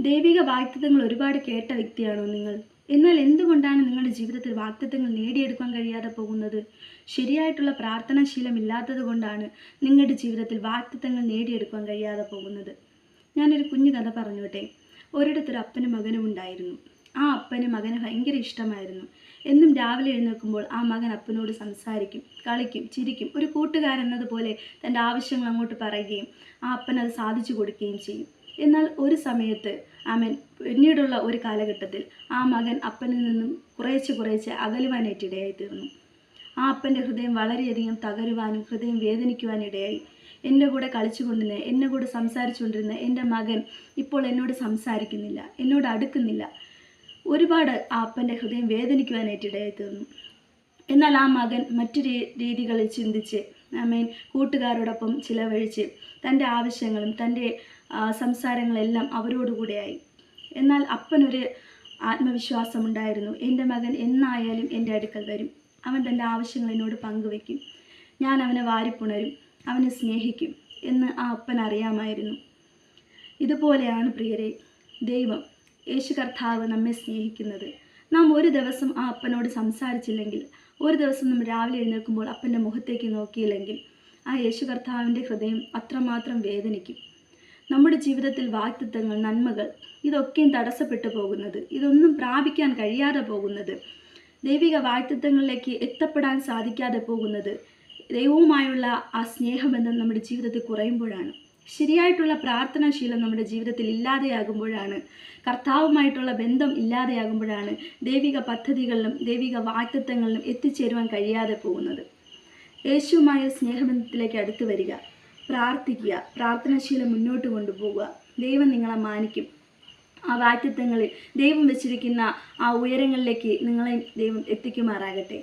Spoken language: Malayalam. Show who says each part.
Speaker 1: ദൈവിക വാഗ്ദത്തങ്ങൾ ഒരുപാട് കേട്ട വ്യക്തിയാണോ നിങ്ങൾ? എന്നാൽ എന്തുകൊണ്ടാണ് നിങ്ങളുടെ ജീവിതത്തിൽ വാഗ്ദത്തങ്ങൾ നേടിയെടുക്കാൻ കഴിയാതെ പോകുന്നത്? ശരിയായിട്ടുള്ള പ്രാർത്ഥനാശീലം ഇല്ലാത്തത് കൊണ്ടാണ് നിങ്ങളുടെ ജീവിതത്തിൽ വാഗ്ദത്തങ്ങൾ നേടിയെടുക്കാൻ കഴിയാതെ പോകുന്നത്. ഞാനൊരു കുഞ്ഞു കഥ പറഞ്ഞോട്ടെ. ഒരിടത്തൊരു അപ്പനും മകനും ഉണ്ടായിരുന്നു. ആ അപ്പന് മകനെ ഭയങ്കര ഇഷ്ടമായിരുന്നു. എന്നും രാവിലെ എഴുന്നേൽക്കുമ്പോൾ ആ മകൻ അപ്പനോട് സംസാരിക്കും, കളിക്കും, ചിരിക്കും. ഒരു കൂട്ടുകാരെന്നതുപോലെ തൻ്റെ ആവശ്യങ്ങൾ അങ്ങോട്ട് പറയുകയും ആ അപ്പൻ അത് സാധിച്ചു കൊടുക്കുകയും ചെയ്യും. എന്നാൽ ഒരു സമയത്ത് പിന്നീടുള്ള ഒരു കാലഘട്ടത്തിൽ ആ മകൻ അപ്പനിൽ നിന്നും കുറേശ്ശെ അകലുവാനായിട്ടിടയായി തീർന്നു. ആ അപ്പൻ്റെ ഹൃദയം വളരെയധികം തകരുവാനും ഹൃദയം വേദനിക്കുവാനിടയായി. എൻ്റെ കൂടെ കളിച്ചുകൊണ്ടിരുന്ന, എൻ്റെ കൂടെ സംസാരിച്ചുകൊണ്ടിരുന്ന എൻ്റെ മകൻ ഇപ്പോൾ എന്നോട് സംസാരിക്കുന്നില്ല, എന്നോട് അടുക്കുന്നില്ല. ഒരുപാട് ആ അപ്പൻ്റെ ഹൃദയം വേദനിക്കുവാനായിട്ടിടയായി തീർന്നു. എന്നാൽ ആ മകൻ മറ്റു രീതികളിൽ ചിന്തിച്ച് കൂട്ടുകാരോടൊപ്പം ചിലവഴിച്ച് തൻ്റെ ആവശ്യങ്ങളും തൻ്റെ സംസാരങ്ങളെല്ലാം അവരോടുകൂടെയായി. എന്നാൽ അപ്പനൊരു ആത്മവിശ്വാസമുണ്ടായിരുന്നു. എൻ്റെ മകൻ എന്നായാലും എൻ്റെ അടുക്കൽ വരും, അവൻ തൻ്റെ ആവശ്യങ്ങൾ എന്നോട് പങ്കുവയ്ക്കും, ഞാൻ അവനെ വാരിപ്പുണരും, അവനെ സ്നേഹിക്കും എന്ന് ആ അപ്പൻ അറിയാമായിരുന്നു. ഇതുപോലെയാണ് പ്രിയരെ ദൈവം, യേശു കർത്താവ് നമ്മെ സ്നേഹിക്കുന്നത്. നാം ഒരു ദിവസം ആ അപ്പനോട് സംസാരിച്ചില്ലെങ്കിൽ, ഒരു ദിവസം നമ്മൾ രാവിലെ എഴുന്നേൽക്കുമ്പോൾ അപ്പൻ്റെ മുഖത്തേക്ക് നോക്കിയില്ലെങ്കിൽ, ആ യേശു കർത്താവിൻ്റെ ഹൃദയം അത്രമാത്രം വേദനിക്കും. നമ്മുടെ ജീവിതത്തിൽ വാഗ്ദത്തങ്ങൾ, നന്മകൾ ഇതൊക്കെയും തടസ്സപ്പെട്ടു പോകുന്നത്, ഇതൊന്നും പ്രാപിക്കാൻ കഴിയാതെ പോകുന്നത്, ദൈവിക വാഗ്ദത്തങ്ങളിലേക്ക് എത്തപ്പെടാൻ സാധിക്കാതെ പോകുന്നത് ദൈവവുമായുള്ള ആ സ്നേഹബന്ധം നമ്മുടെ ജീവിതത്തിൽ കുറയുമ്പോഴാണ്. ശരിയായിട്ടുള്ള പ്രാർത്ഥനാശീലം നമ്മുടെ ജീവിതത്തിൽ ഇല്ലാതെയാകുമ്പോഴാണ്, കർത്താവുമായിട്ടുള്ള ബന്ധം ഇല്ലാതെയാകുമ്പോഴാണ് ദൈവിക പദ്ധതികളിലും ദൈവിക വാഗ്ദത്തങ്ങളിലും എത്തിച്ചേരുവാൻ കഴിയാതെ പോകുന്നത്. യേശുവുമായ സ്നേഹബന്ധത്തിലേക്ക് അടുത്തു വരിക, പ്രാർത്ഥിക്കുക, പ്രാർത്ഥനാശീലം മുന്നോട്ട് കൊണ്ടുപോകുക. ദൈവം നിങ്ങളെ മാനിക്കും. ആ വാഗ്ദത്തങ്ങളിൽ ദൈവം വെച്ചിരിക്കുന്ന ആ ഉയരങ്ങളിലേക്ക് നിങ്ങളെ ദൈവം എത്തിക്കുമാറാകട്ടെ.